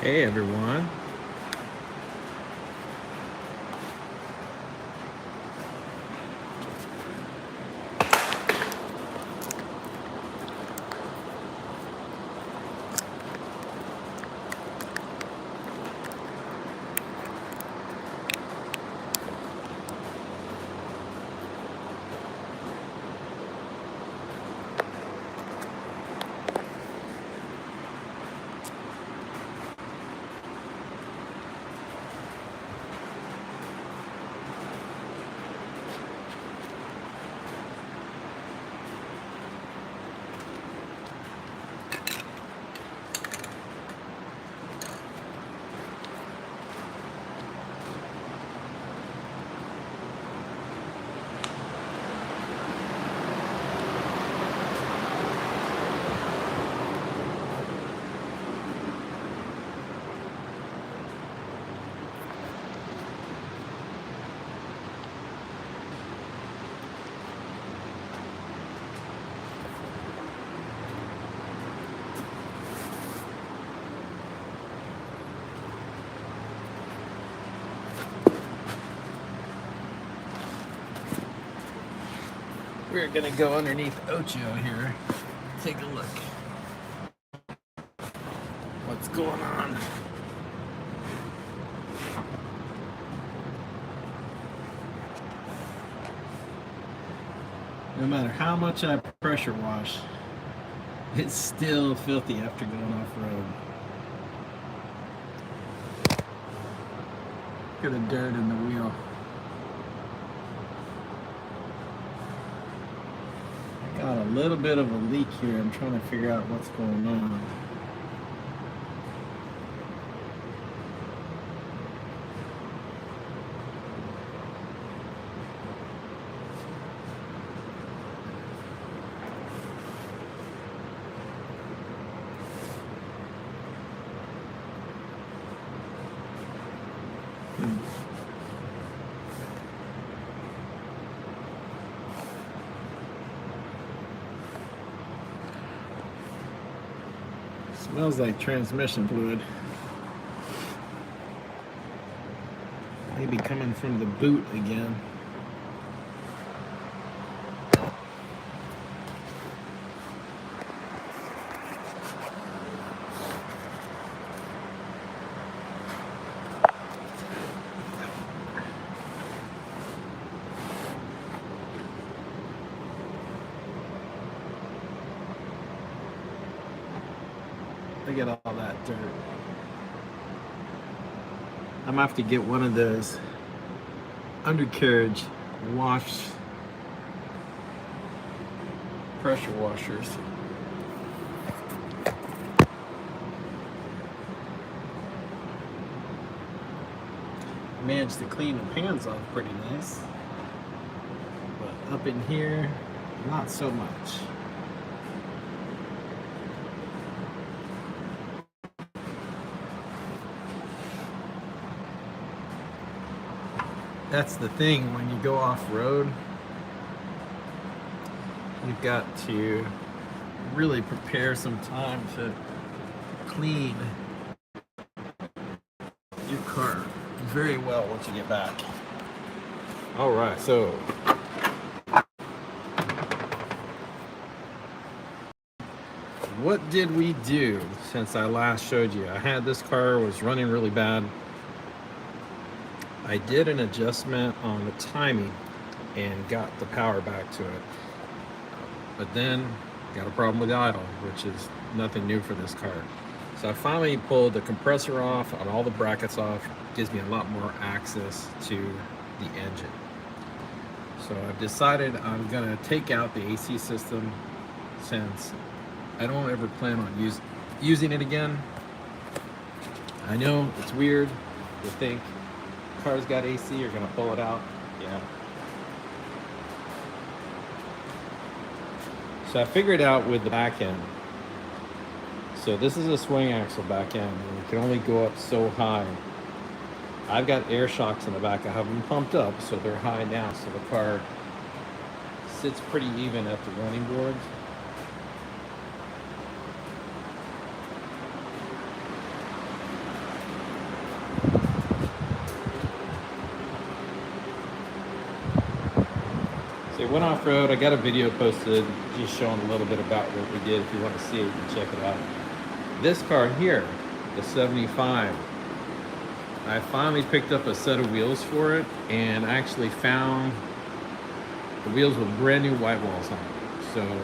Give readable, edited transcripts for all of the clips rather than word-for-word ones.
Hey everyone. We're gonna go underneath Ocho here. Take a look. What's going on? No matter how much I pressure wash, it's still filthy after going off road. Look at the dirt in the wheel. Got a little bit of a leak here. I'm trying to figure out what's going on. Smells like transmission fluid. Maybe coming from the boot again. Look at all that dirt. I'm gonna have to get one of those undercarriage wash pressure washers. Managed to clean the pans off pretty nice, but up in here, not so much. That's the thing, when you go off-road, you've got to really prepare some time to clean your car very well once you get back. All right, so what did we do since I last showed you? I had this car, was running really bad. I did an adjustment on the timing and got the power back to it. But then got a problem with the idle, which is nothing new for this car. So I finally pulled the compressor off and all the brackets off. Gives me a lot more access to the engine. So I've decided I'm gonna take out the AC system since I don't ever plan on using it again. I know it's weird to think car's got AC, you're gonna pull it out. Yeah. So I figured out with the back end. So this is a swing axle back end, and you can only go up so high. I've got air shocks in the back. I have them pumped up, so they're high now. So the car sits pretty even at the running boards. It went off-road. I got a video posted just showing a little bit about what we did. If you want to see it, you can check it out. This car here, the 75, I finally picked up a set of wheels for it and actually found the wheels with brand new white walls on it. So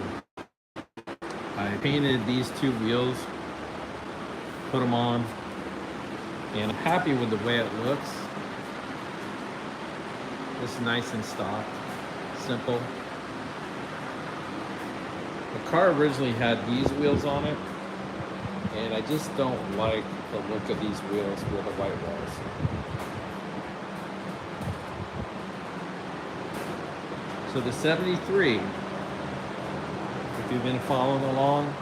I painted these two wheels, put them on, and I'm happy with the way it looks. It's nice and stock, simple. The car originally had these wheels on it, and I just don't like the look of these wheels with the white walls. So the 73, if you've been following along,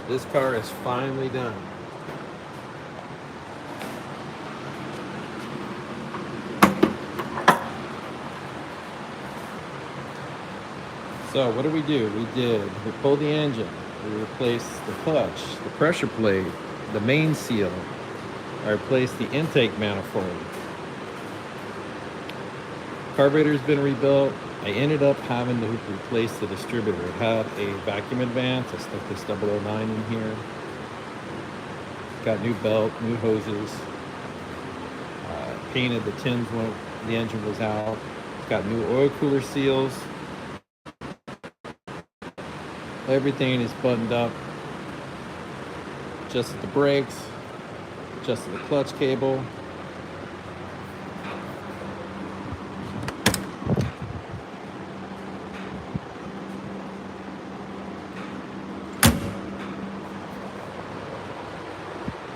this car is finally done. So what did we do? We pulled the engine, we replaced the clutch, the pressure plate, the main seal. I replaced the intake manifold. Carburetor's been rebuilt. I ended up having to replace the distributor. It had a vacuum advance. I stuck this 009 in here. Got new belt, new hoses. Painted the tins when the engine was out. It's got new oil cooler seals. Everything is buttoned up. Adjusted the brakes. Adjusted the clutch cable.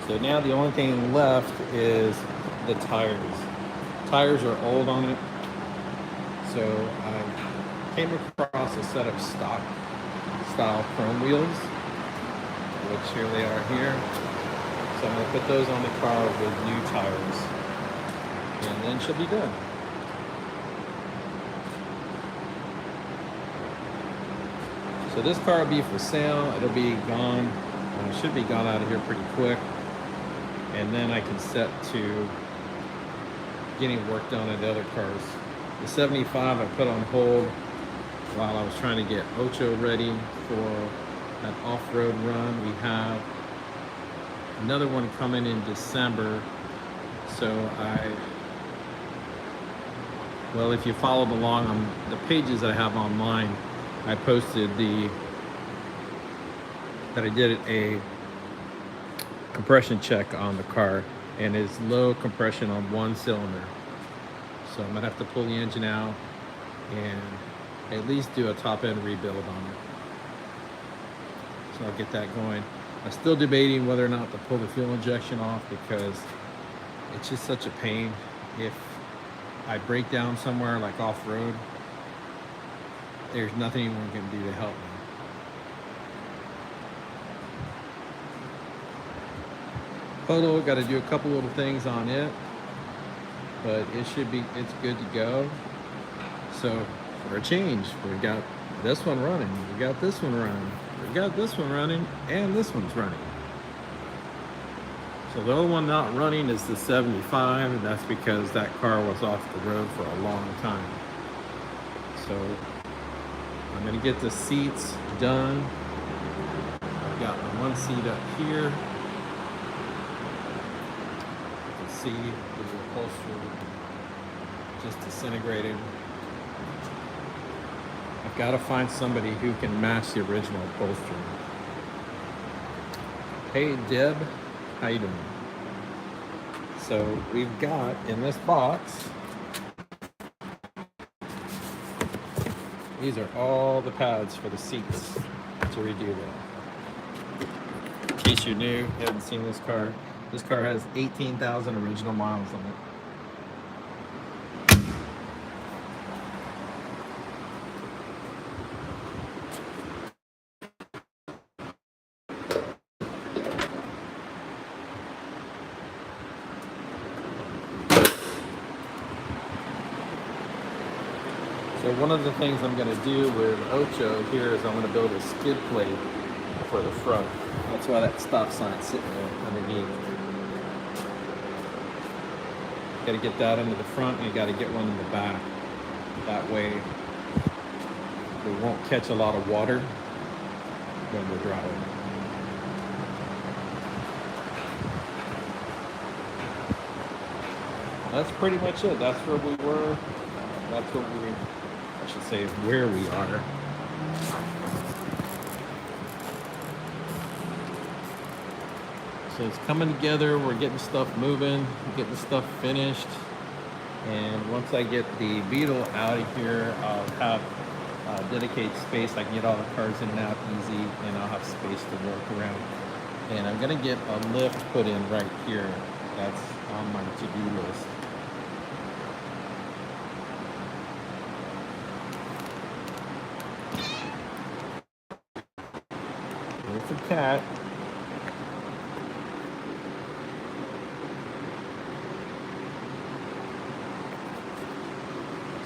So now the only thing left is the tires. Tires are old on it. So I came across a set of stock style chrome wheels, which here they are here. So I'm going to put those on the car with new tires, and then she'll be done. So this car will be for sale. It'll be gone. It should be gone out of here pretty quick. And then I can set to getting work done on the other cars. The 75 I put on hold while I was trying to get Ocho ready for an off-road run. We have another one coming in December. So well, if you followed along on the pages I have online, I posted that I did a compression check on the car, and it's low compression on one cylinder. So I'm gonna have to pull the engine out and at least do a top end rebuild on it. So I'll get that going. I'm still debating whether or not to pull the fuel injection off, because it's just such a pain. If I break down somewhere like off-road, there's nothing anyone can do to help me. Polo, got to do a couple little things on it, but it's good to go. So for a change, we got this one running, we got this one running, we got this one running, and this one's running. So the only one not running is the 75, and that's because that car was off the road for a long time. So I'm gonna get the seats done. I've got the one seat up here. See the upholstery just disintegrated. I've got to find somebody who can match the original upholstery. Hey Deb, how you doing? So we've got in this box, these are all the pads for the seats to redo that. In case you're new, you haven't seen this car. This car has 18,000 original miles on it. So one of the things I'm going to do with Ocho here is I'm going to build a skid plate for the front. That's why that stop sign's sitting there underneath. Got to get that into the front, and you got to get one in the back. That way they won't catch a lot of water when we're driving. That's pretty much it. That's where we were. That's what we, I should say, where we are. So it's coming together. We're getting stuff moving, getting stuff finished. And once I get the Beetle out of here, I'll have dedicated space. I can get all the cars in and out easy, and I'll have space to work around. And I'm gonna get a lift put in right here. That's on my to-do list. There's a cat.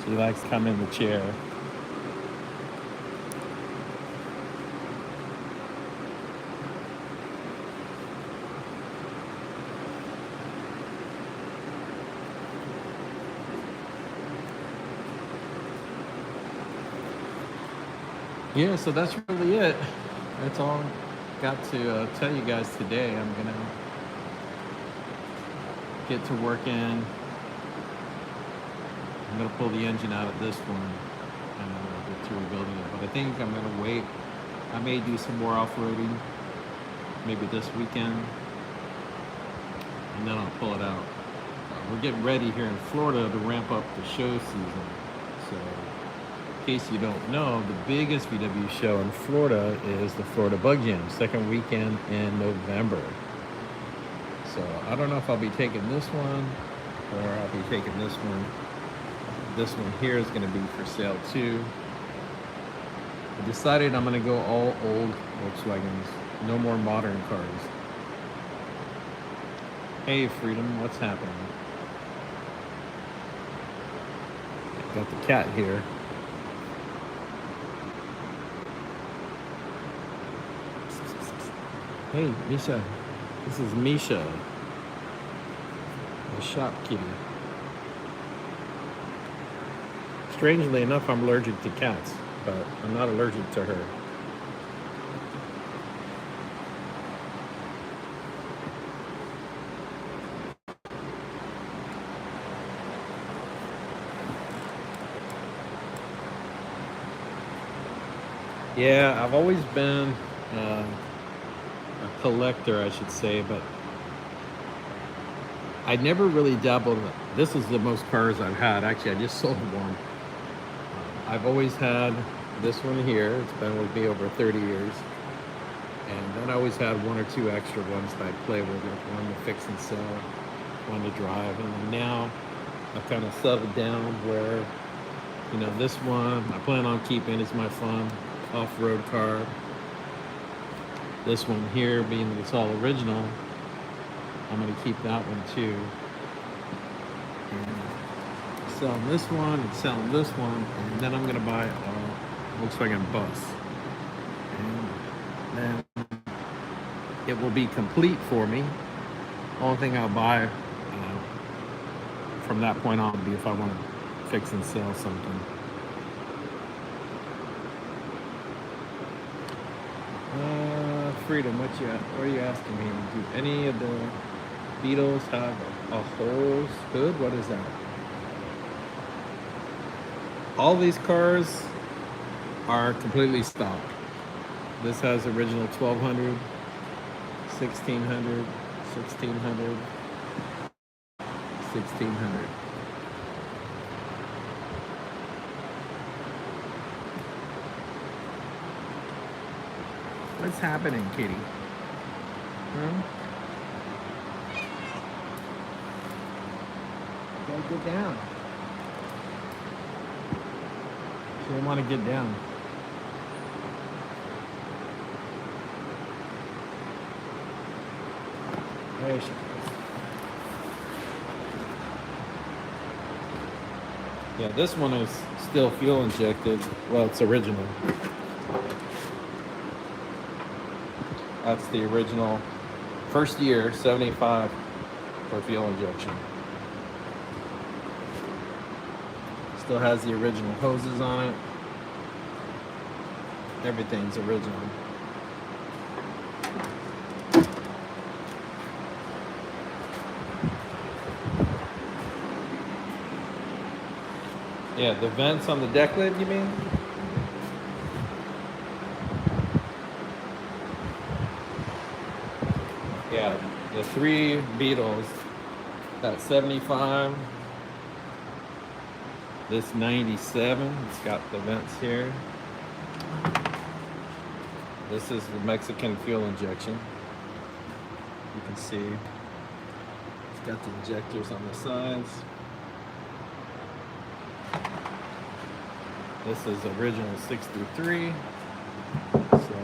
She likes to come in the chair. Yeah, so that's really it. That's all I got to tell you guys today. I'm gonna get to working. I'm gonna pull the engine out of this one and get to rebuilding it. But I think I'm gonna wait. I may do some more off-roading, maybe this weekend, and then I'll pull it out. We're getting ready here in Florida to ramp up the show season. So, in case you don't know, the biggest VW show in Florida is the Florida Bug Jam, second weekend in November. So I don't know if I'll be taking this one or I'll be taking this one. This one here is going to be for sale too. I decided I'm going to go all old Volkswagens, no more modern cars. Hey Freedom, what's happening? Got the cat here. Hey Misha, this is Misha, the shop kitty. Strangely enough, I'm allergic to cats, but I'm not allergic to her. Yeah, I've always been a collector, I should say, but I never really dabbled. This is the most cars I've had. Actually, I just sold one. I've always had this one here. It's been with me over 30 years. And then I always had one or two extra ones that I play with, like one to fix and sell, one to drive. And then now I've kind of settled down where, you know, this one I plan on keeping. It's my fun off-road car. This one here, being that it's all original, I'm going to keep that one too. And selling this one and selling this one, and then I'm going to buy a Volkswagen Bus. And then it will be complete for me. Only thing I'll buy from that point on will be if I want to fix and sell something. Freedom, what are you asking me? Do any of the Beetles have a hose hood? What is that? All these cars are completely stock. This has original 1200, 1600, 1600, 1600. What's happening, kitty? Gotta get down. She don't want to get down. There she goes. Yeah, this one is still fuel injected. Well, it's original. That's the original first year, 75 for fuel injection. Still has the original hoses on it. Everything's original. Yeah, the vents on the deck lid, you mean? Yeah, the three Beetles, that 75, this 97, it's got the vents here. This is the Mexican fuel injection. You can see it's got the injectors on the sides. This is original 63. So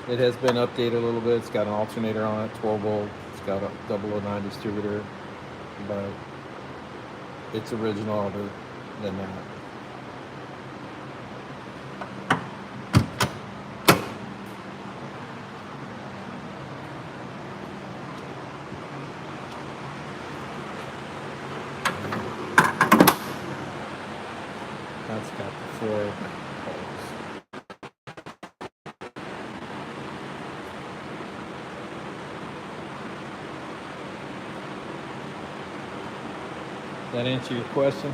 it has been updated a little bit. It's got an alternator on it, 12 volt. It's got a 009 distributor, but it's original other than that. That's got the 4 holes. That answer your question?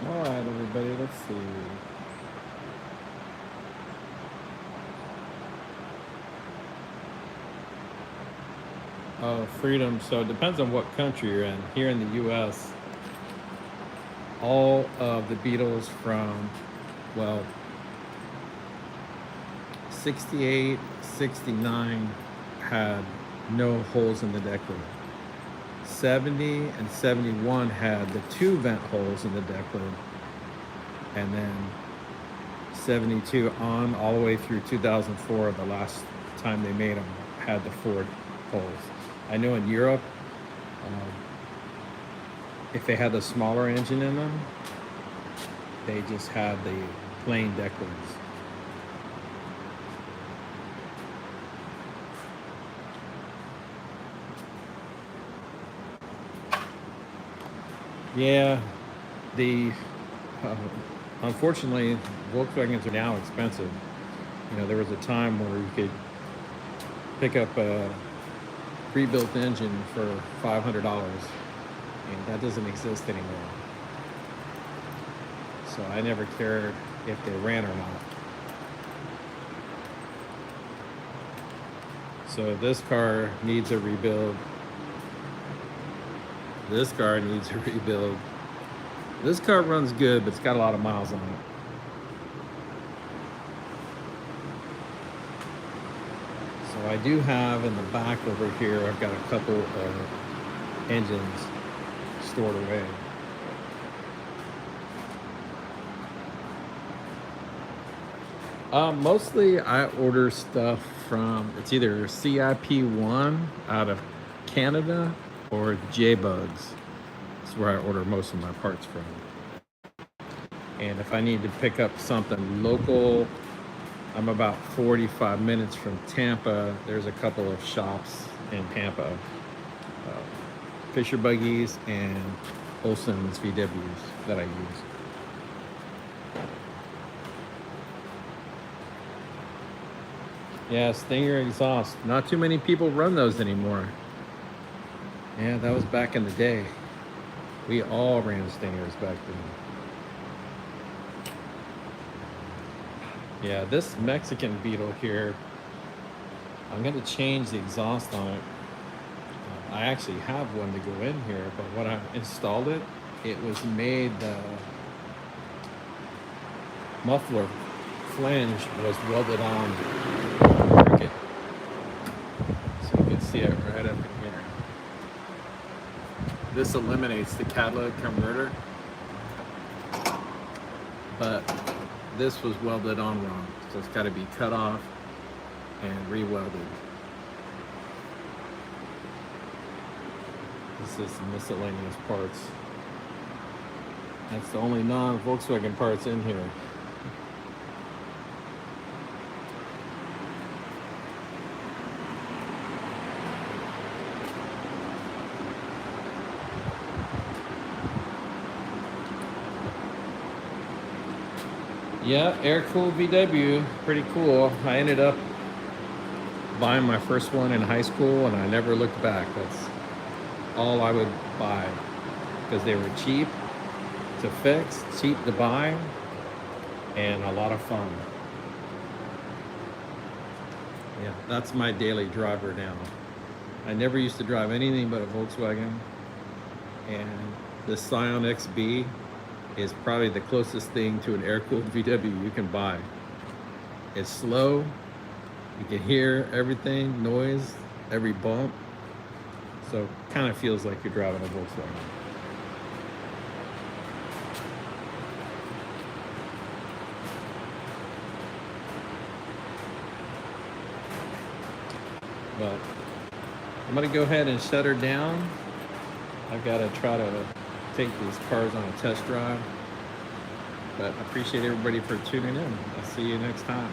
All right, everybody, let's see. Oh, freedom. So it depends on what country you're in. Here in the U.S., all of the Beetles from, well, 68, 69 had no holes in the deck lid. 70 and 71 had the 2 vent holes in the deck lid. And then 72 on all the way through 2004, the last time they made them, had the 4 holes. I know in Europe, if they had a smaller engine in them, they just had the plain deck lids. Yeah, the unfortunately, Volkswagens are now expensive. You know, there was a time where you could pick up a pre-built engine for $500, and that doesn't exist anymore. So I never cared if they ran or not. So this car needs a rebuild. This car needs a rebuild. This car runs good, but it's got a lot of miles on it. So I do have in the back over here, I've got a couple of engines stored away. Mostly I order stuff from, it's either CIP1 out of Canada or J-Bugs. That's where I order most of my parts from. And if I need to pick up something local, I'm about 45 minutes from Tampa. There's a couple of shops in Tampa. Fisher Buggies and Olson's VWs that I use. Yeah, Stinger exhaust. Not too many people run those anymore. Yeah, that was back in the day. We all ran Stingers back then. Yeah, this Mexican Beetle here, I'm gonna change the exhaust on it. I actually have one to go in here, but when I installed it, it was made, the muffler flange was welded on cricket. So you can see it right up in here. This eliminates the catalytic converter. but this was welded on wrong, so it's got to be cut off and re-welded. This is some miscellaneous parts. That's the only non-Volkswagen parts in here. Yeah, air-cooled VW, pretty cool. I ended up buying my first one in high school and I never looked back. That's all I would buy because they were cheap to fix, cheap to buy, and a lot of fun. Yeah, that's my daily driver now. I never used to drive anything but a Volkswagen, and the Scion XB is probably the closest thing to an air-cooled VW you can buy. It's slow, you can hear everything, noise, every bump, so kind of feels like you're driving a Volkswagen. But I'm gonna go ahead and shut her down. I've got to try to take these cars on a test drive. But I appreciate everybody for tuning in. I'll see you next time.